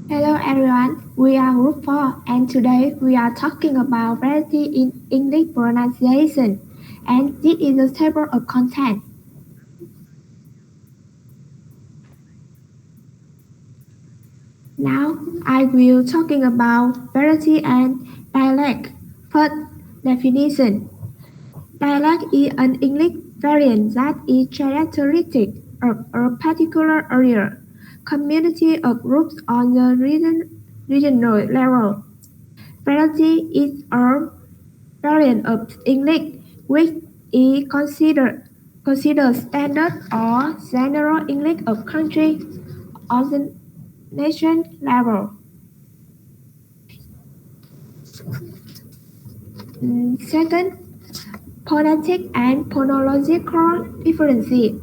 Hello everyone, we are Group 4 and today we are talking about variety in English pronunciation and this is a table of content. Now I will talking about variety and dialect. First, definition. Dialect is an English variant that is characteristic of a particular area, community or groups on the regional level. Variety is a variant of English which is considered standard or general English of country or the nation level. Second, phonetic and phonological differences.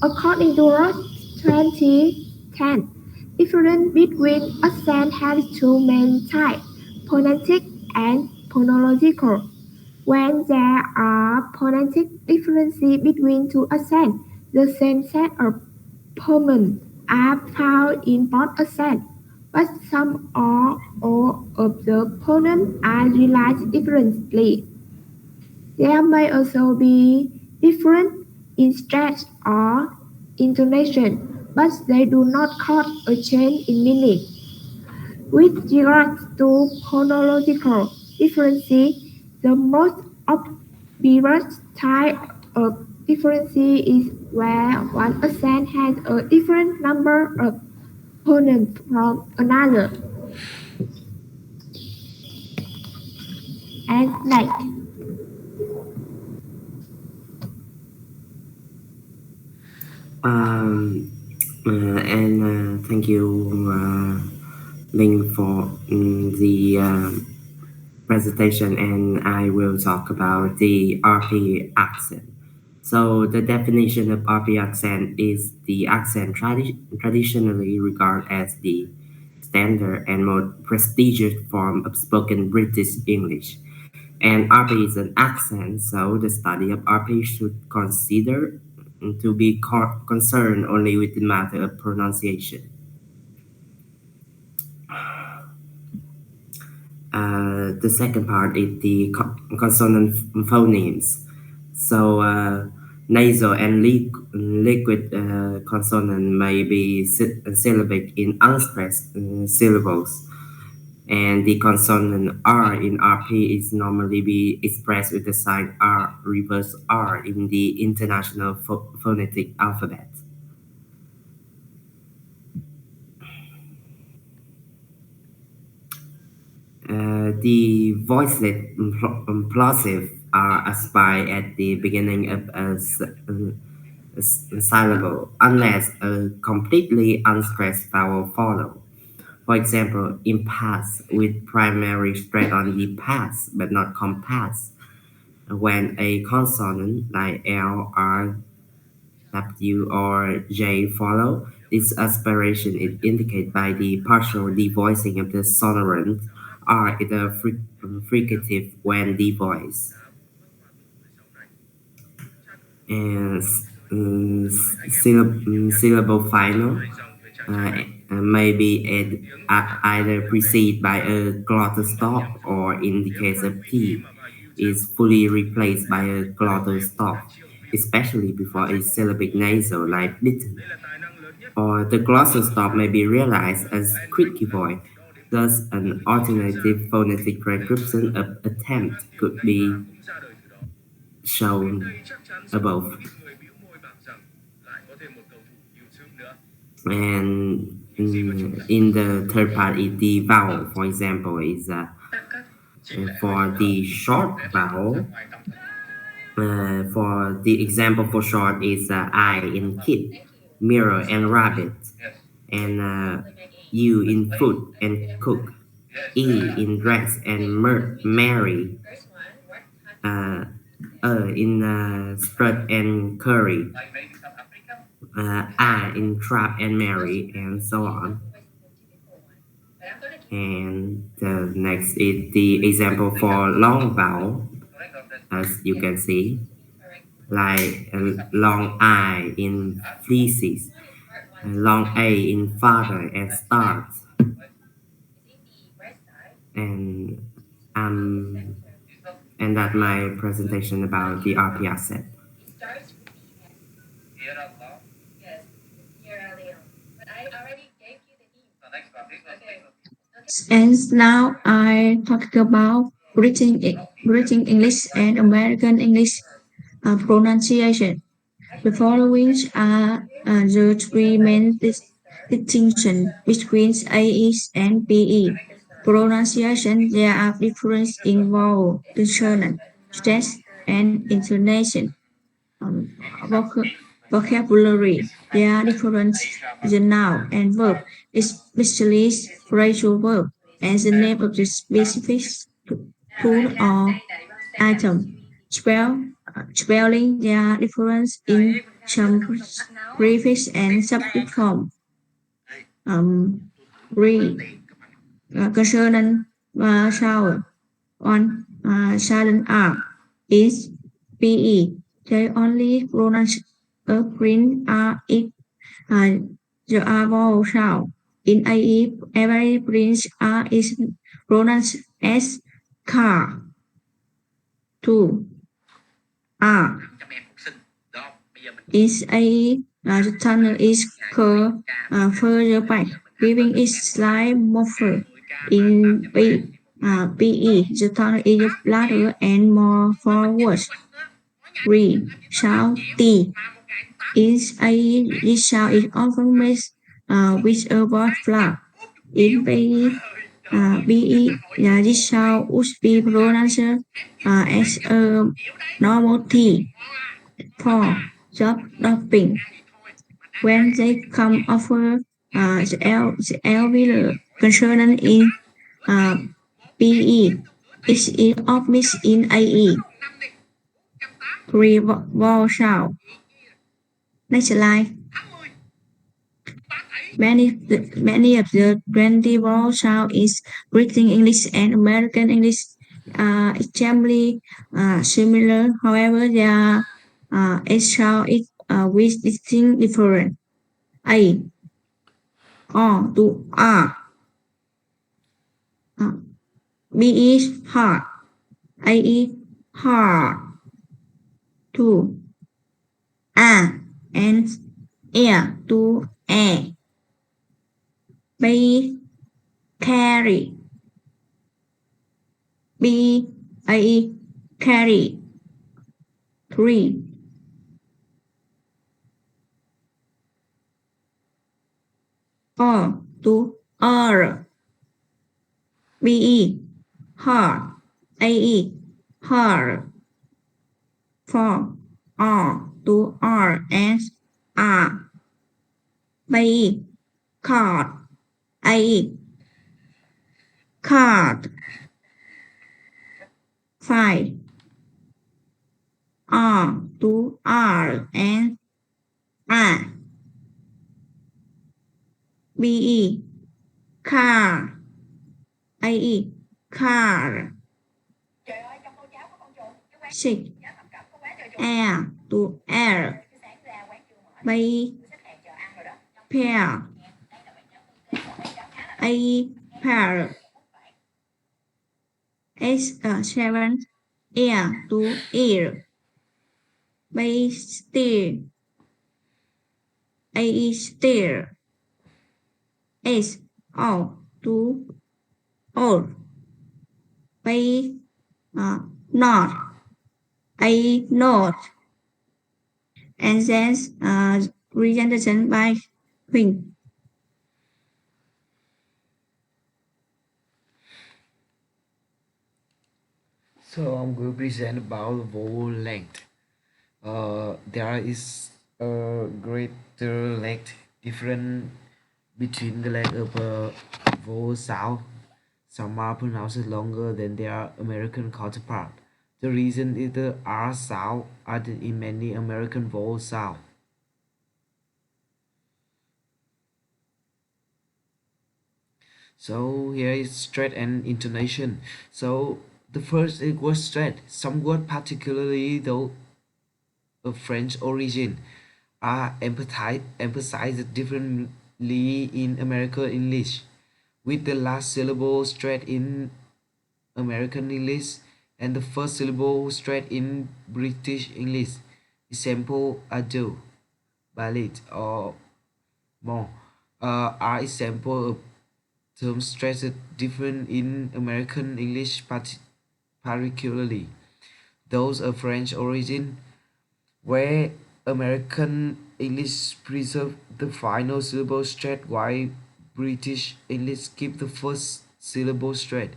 According to Ross 2010, difference between accent has two main types, phonetic and phonological. When there are phonetic differences between two accents, the same set of phoneme are found in both accents, but some or all of the phonemes are realized differently. There may also be different in stretch or intonation, but they do not cause a change in meaning. With regards to phonological differences, the most obvious type of difference is where one accent has a different number of phonemes from another. And like Um, and thank you, Ling, for the presentation. And I will talk about the RP accent. So, the definition of RP accent is the accent traditionally regarded as the standard and most prestigious form of spoken British English. And RP is an accent, so the study of RP should consider to be concerned only with the matter of pronunciation. The second part is the consonant phonemes. So nasal and liquid consonant may be syllabic in unstressed syllables, and the consonant R in RP is normally be expressed with the sign R reverse R in the International Phonetic Alphabet. The voiceless plosive are aspire at the beginning of a syllable unless a completely unstressed vowel follow. For example, impasse with primary stress on the pass but not compass. When a consonant like L, R, W, or J follow, this aspiration is indicated by the partial devoicing of the sonorant R is a fricative when devoiced. And syllable final may be either preceded by a glottal stop or in the case of T is fully replaced by a glottal stop, especially before a syllabic nasal like bitten. Or the glossal stop may be realized as squeaky voice. Thus, an alternative phonetic transcription of attempt could be shown above. And in the third part is the vowel. For example, is for the short vowel. For the example for short is I in kid, mirror and rabbit, and U in food and cook, E in dress and marry, uh, in strut and curry, I in trap and marry, and so on. And the next is the example for long vowel, as you can see, like long I in feces, long A in father and start, and um, and that's my presentation about the RP accent. And now I talk about written English and American English pronunciation. The following are the three main distinctions between AE and BE. Pronunciation, there are differences in vowel, consonant, stress, and intonation. Um, vocabulary, there are differences in the noun and verb, especially phrasal verb, and the name of the specific tool or item. Spelling, there are differences in some prefix and subject form. Re, consonant sound on silent R is PE. They only pronounce a print R if the R vowel sound. In AE, every print R is pronounced as car. 2. R is AE. The tunnel is curved further back, giving it slight muffle. In PE, the tunnel is flatter and more forward. 3. Sound T is AE. This sound is often made with a word flat. In BE, this sound would be pronounced as a normal T. 4. Job dropping. When they come over the alveolar consonant in BE, it is omitted in AE. 3. Vowel sound. Next slide. Many of the 20 vowel sound is written English and American English extremely similar. However, there are 8 sound with distinct difference. A, O to R. B is hard. A is hard. 2. A and air to air. B carry. B A carry. 3. O to R. B hard. A hard. 4. R to R and R. B card. A card. 5. R to R and R. B car. A car. 6. Air to air. B pair. A pair. 7. Ear to ear. B steer. A steer. S O to O. B not. A not. And then presentation by Huỳnh. So I'm going to present about vowel length. There is a greater length difference between the length of a vowel sound. Some are pronounced longer than their American counterpart. The reason is the R sound added in many American vowel sounds. So here is stress and intonation. So the first is word stress. Some words, particularly those of French origin, are emphasized differently in American English, with the last syllable stressed in American English and the first syllable straight in British English. Example ado, ballad, or more are example of terms stressed different in American English, particularly those of French origin, where American English preserve the final syllable straight while British English keep the first syllable straight.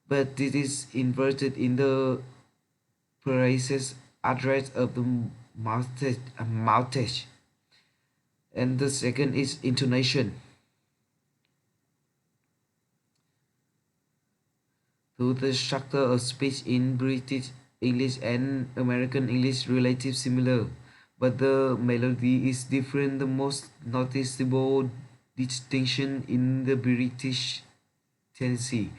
But this is inverted in the phrases address of the mouthage. And the second is intonation. To the structure of speech in British English and American English relatively similar, but the melody is different. The most noticeable distinction in the British tendency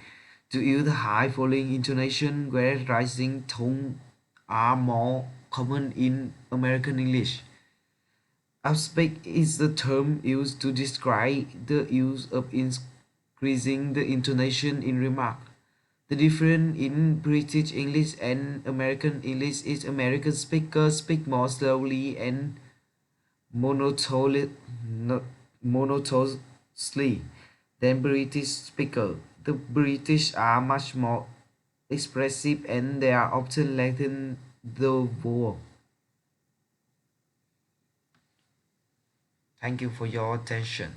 to use the high falling intonation, whereas rising tone are more common in American English. Upspeak is the term used to describe the use of increasing the intonation in remark. The difference in British English and American English is American speakers speak more slowly and monotonously than British speakers. The British are much more expressive and they are often lengthen the vowel. Thank you for your attention.